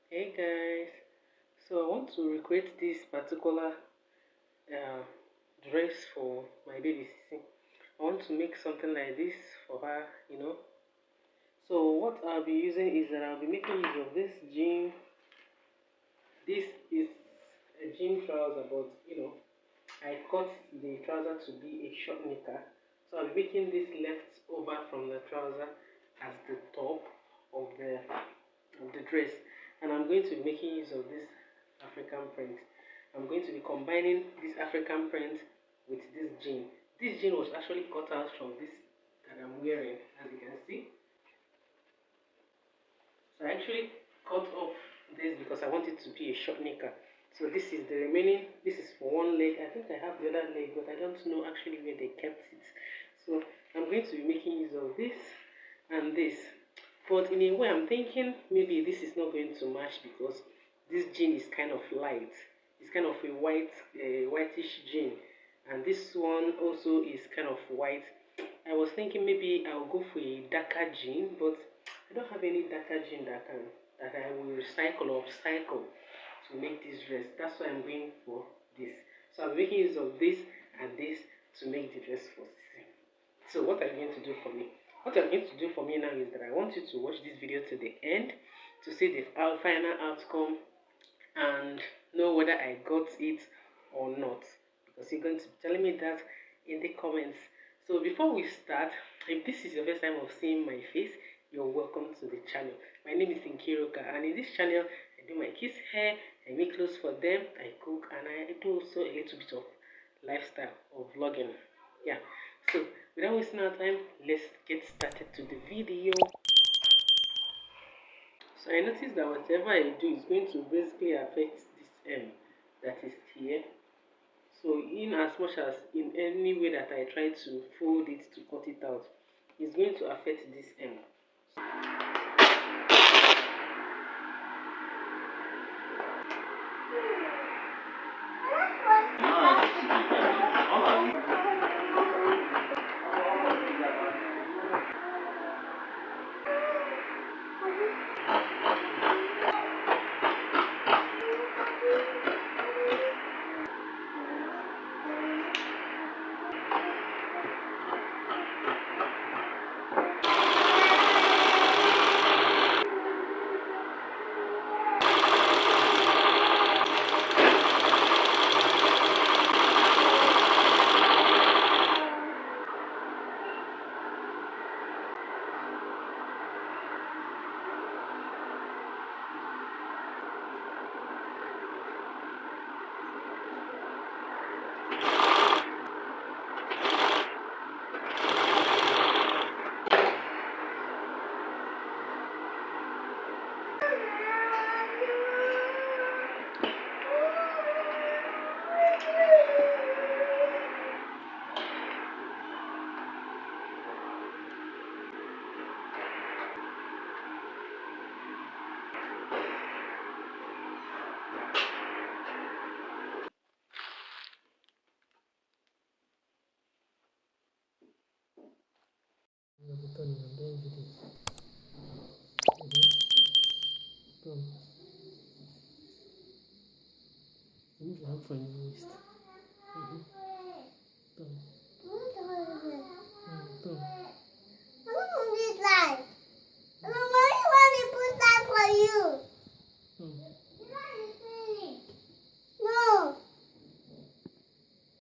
Hey guys, so I want to recreate this particular uh, dress for my baby Sisi. I want to make something like this for her. So what I'll be using is that I'll be making use of this jean. This is a jean trouser, but I cut the trouser to be a short knicker. So I'll be making this left over from the trouser as the top of the dress, and I'm going to be making use of this African print. I'm going to be combining this African print with this jean. This jean was actually cut out from this that I'm wearing, as you can see. So I actually cut off this because I want it to be a short knicker. So this is the remaining, this is for one leg. I think I have the other leg, but I don't know actually where they kept it. So I'm going to be making use of this and this. But in a way, I'm thinking maybe this is not going to match because this jean is kind of light. It's kind of a whitish jean. And this one also is kind of white. I was thinking maybe I'll go for a darker jean, but I don't have any darker jean that I will recycle or cycle to make this dress. That's why I'm going for this. So I'm making use of this and this to make the dress for Sisi. So what are you going to do for me? What I'm going to do for me now is that I want you to watch this video to the end to see the final outcome and know whether I got it or not, because you're going to be telling me that in the comments. So before we start, if this is your first time of seeing my face, you're welcome to the channel. My name is Nkiruka, and in this channel I do my kids hair, I make clothes for them, I cook, and I do also a little bit of lifestyle or vlogging. Yeah, so without wasting our time, let's get started to the video. So I noticed that whatever I do is going to basically affect this M that is here. So in as much as in any way that I try to fold it to cut it out, it's going to affect this M. Come.